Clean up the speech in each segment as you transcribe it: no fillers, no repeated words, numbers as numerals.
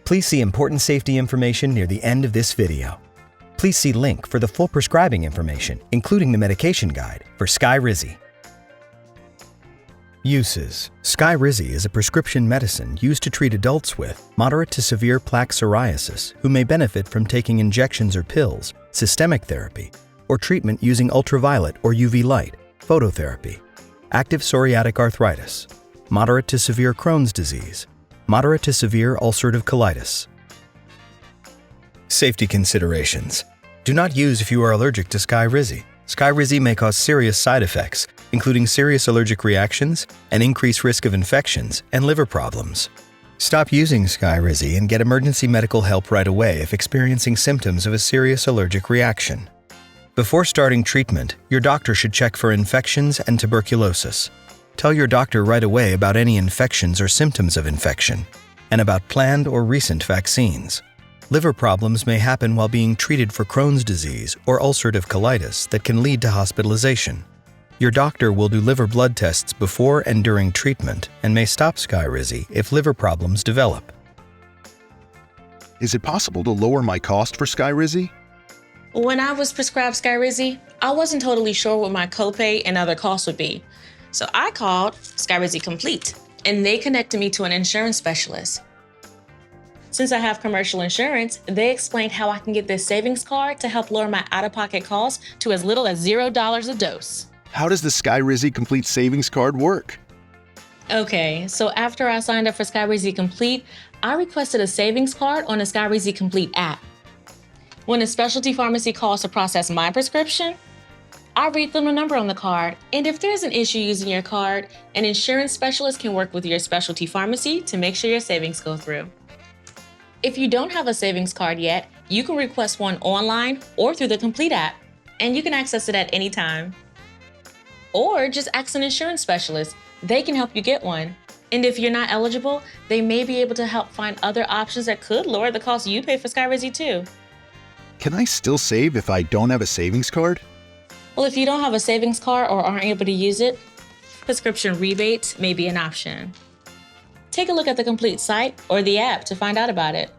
Please see important safety information near the end of this video. Please see link for the full prescribing information, including the medication guide for Skyrizi. Uses. Skyrizi is a prescription medicine used to treat adults with moderate to severe plaque psoriasis who may benefit from taking injections or pills, systemic therapy, or treatment using ultraviolet or UV light, phototherapy, active psoriatic arthritis, moderate to severe Crohn's disease, moderate to severe ulcerative colitis. Safety considerations. Do not use if you are allergic to Skyrizi. Skyrizi may cause serious side effects, including serious allergic reactions, an increased risk of infections, and liver problems. Stop using Skyrizi and get emergency medical help right away if experiencing symptoms of a serious allergic reaction. Before starting treatment, your doctor should check for infections and tuberculosis. Tell your doctor right away about any infections or symptoms of infection, and about planned or recent vaccines. Liver problems may happen while being treated for Crohn's disease or ulcerative colitis that can lead to hospitalization. Your doctor will do liver blood tests before and during treatment and may stop Skyrizi if liver problems develop. Is it possible to lower my cost for Skyrizi? When I was prescribed Skyrizi, I wasn't totally sure what my copay and other costs would be. So I called Skyrizi Complete, and they connected me to an insurance specialist. Since I have commercial insurance, they explained how I can get this savings card to help lower my out-of-pocket costs to as little as $0 a dose. How does the Skyrizi Complete Savings Card work? Okay, so after I signed up for Skyrizi Complete, I requested a savings card on the Skyrizi Complete app. When a specialty pharmacy calls to process my prescription, I read them the number on the card, and if there's an issue using your card, an insurance specialist can work with your specialty pharmacy to make sure your savings go through. If you don't have a savings card yet, you can request one online or through the Complete app, and you can access it at any time. Or just ask an insurance specialist. They can help you get one. And if you're not eligible, they may be able to help find other options that could lower the cost you pay for Skyrizi too. Can I still save if I don't have a savings card? Well, if you don't have a savings card or aren't able to use it, prescription rebates may be an option. Take a look at the Complete site or the app to find out about it.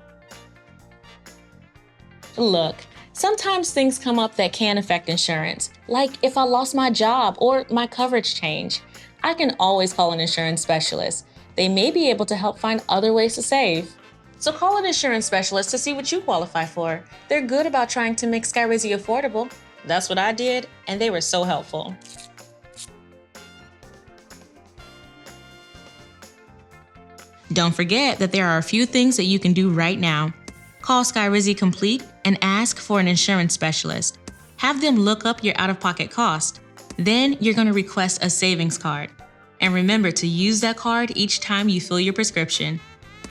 Look, sometimes things come up that can affect insurance, like if I lost my job or my coverage changed. I can always call an insurance specialist. They may be able to help find other ways to save. So call an insurance specialist to see what you qualify for. They're good about trying to make Skyrizi affordable. That's what I did, and they were so helpful. Don't forget that there are a few things that you can do right now. Call Skyrizi Complete and ask for an insurance specialist. Have them look up your out-of-pocket cost. Then you're going to request a savings card. And remember to use that card each time you fill your prescription.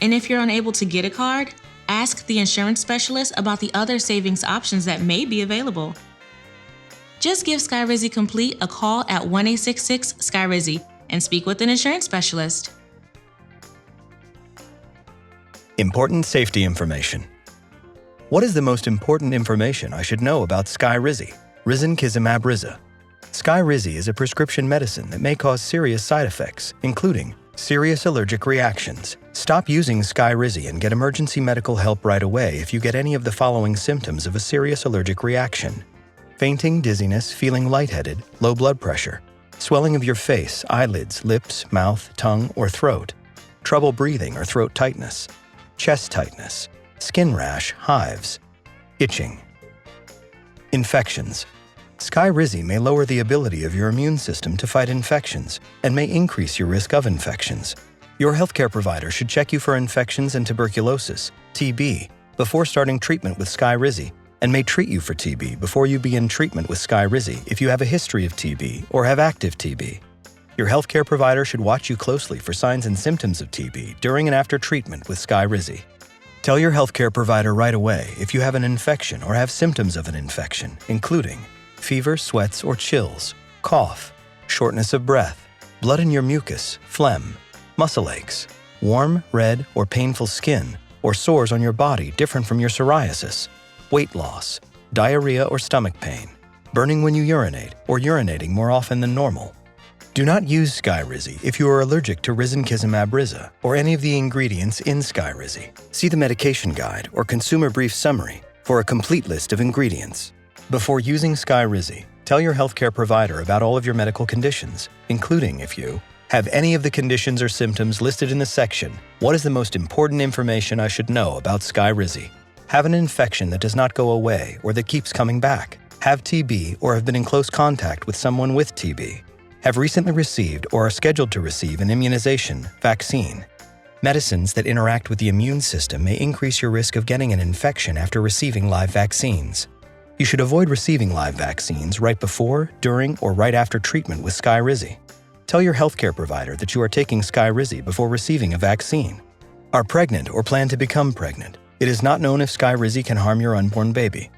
And if you're unable to get a card, ask the insurance specialist about the other savings options that may be available. Just give Skyrizi Complete a call at 1-866-SKYRIZI and speak with an insurance specialist. Important safety information. What is the most important information I should know about Skyrizi? Risankizumab-rzaa. Skyrizi is a prescription medicine that may cause serious side effects, including serious allergic reactions. Stop using Skyrizi and get emergency medical help right away if you get any of the following symptoms of a serious allergic reaction: fainting, dizziness, feeling lightheaded, low blood pressure, swelling of your face, eyelids, lips, mouth, tongue, or throat, trouble breathing or throat tightness, chest tightness, skin rash, hives, itching. Infections. Skyrizi may lower the ability of your immune system to fight infections and may increase your risk of infections. Your healthcare provider should check you for infections and tuberculosis, TB, before starting treatment with Skyrizi, and may treat you for TB before you begin treatment with Skyrizi if you have a history of TB or have active TB. Your healthcare provider should watch you closely for signs and symptoms of TB during and after treatment with Skyrizi. Tell your healthcare provider right away if you have an infection or have symptoms of an infection, including fever, sweats, or chills, cough, shortness of breath, blood in your mucus, phlegm, muscle aches, warm, red, or painful skin, or sores on your body different from your psoriasis, weight loss, diarrhea or stomach pain, burning when you urinate or urinating more often than normal, Do not use Skyrizi if you are allergic to risankizumab-rzaa or any of the ingredients in Skyrizi. See the medication guide or consumer brief summary for a complete list of ingredients. Before using Skyrizi, tell your healthcare provider about all of your medical conditions, including if you have any of the conditions or symptoms listed in the section, "What is the most important information I should know about Skyrizi?" Have an infection that does not go away or that keeps coming back. Have TB or have been in close contact with someone with TB. Have recently received or are scheduled to receive an immunization, vaccine. Medicines that interact with the immune system may increase your risk of getting an infection after receiving live vaccines. You should avoid receiving live vaccines right before, during, or right after treatment with Skyrizi. Tell your healthcare provider that you are taking Skyrizi before receiving a vaccine. Are pregnant or plan to become pregnant. It is not known if Skyrizi can harm your unborn baby.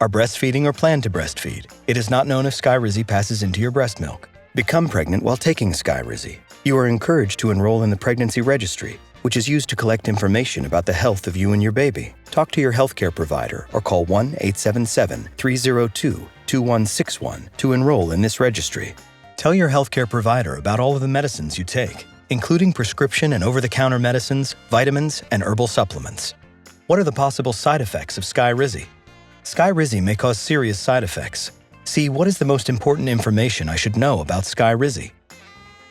Are breastfeeding or plan to breastfeed. It is not known if Skyrizi passes into your breast milk. Become pregnant while taking Skyrizi. You are encouraged to enroll in the pregnancy registry, which is used to collect information about the health of you and your baby. Talk to your healthcare provider or call 1-877-302-2161 to enroll in this registry. Tell your healthcare provider about all of the medicines you take, including prescription and over-the-counter medicines, vitamins, and herbal supplements. What are the possible side effects of Skyrizi? Skyrizi may cause serious side effects. See, what is the most important information I should know about Skyrizi?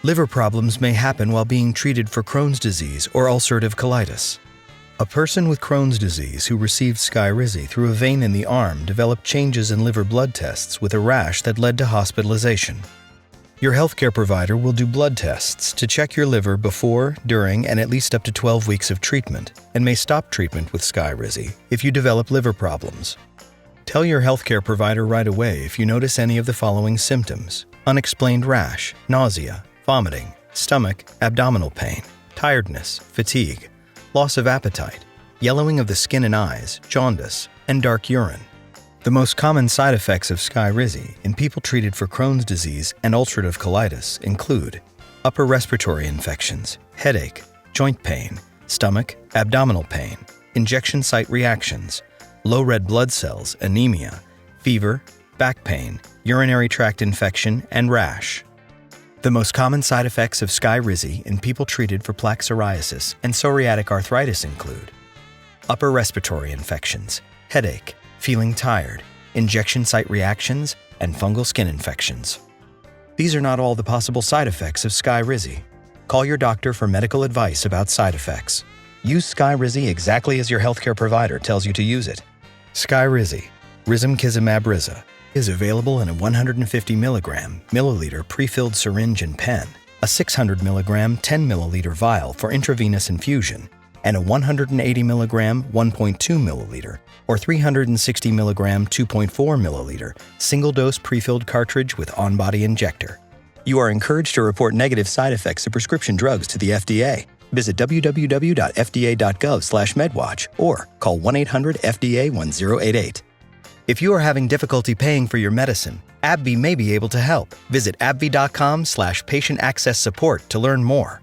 Liver problems may happen while being treated for Crohn's disease or ulcerative colitis. A person with Crohn's disease who received Skyrizi through a vein in the arm developed changes in liver blood tests with a rash that led to hospitalization. Your healthcare provider will do blood tests to check your liver before, during, and at least up to 12 weeks of treatment, and may stop treatment with Skyrizi if you develop liver problems. Tell your healthcare provider right away if you notice any of the following symptoms: unexplained rash, nausea, vomiting, stomach, abdominal pain, tiredness, fatigue, loss of appetite, yellowing of the skin and eyes, jaundice, and dark urine. The most common side effects of Skyrizi in people treated for Crohn's disease and ulcerative colitis include upper respiratory infections, headache, joint pain, stomach, abdominal pain, injection site reactions, low red blood cells, anemia, fever, back pain, urinary tract infection, and rash. The most common side effects of Skyrizi in people treated for plaque psoriasis and psoriatic arthritis include upper respiratory infections, headache, feeling tired, injection site reactions, and fungal skin infections. These are not all the possible side effects of Skyrizi. Call your doctor for medical advice about side effects. Use Skyrizi exactly as your healthcare provider tells you to use it. Skyrizi, risankizumab-rzaa, is available in a 150 milliliter pre-filled syringe and pen, a 600 mg 10 milliliter vial for intravenous infusion, and a 180 mg 1.2 milliliter or 360 mg 2.4 milliliter single-dose pre-filled cartridge with on-body injector. You are encouraged to report negative side effects of prescription drugs to the FDA. Visit www.fda.gov/medwatch or call 1-800-FDA-1088. If you are having difficulty paying for your medicine, Abbv may be able to help. Visit Abbv.com/patient access support to learn more.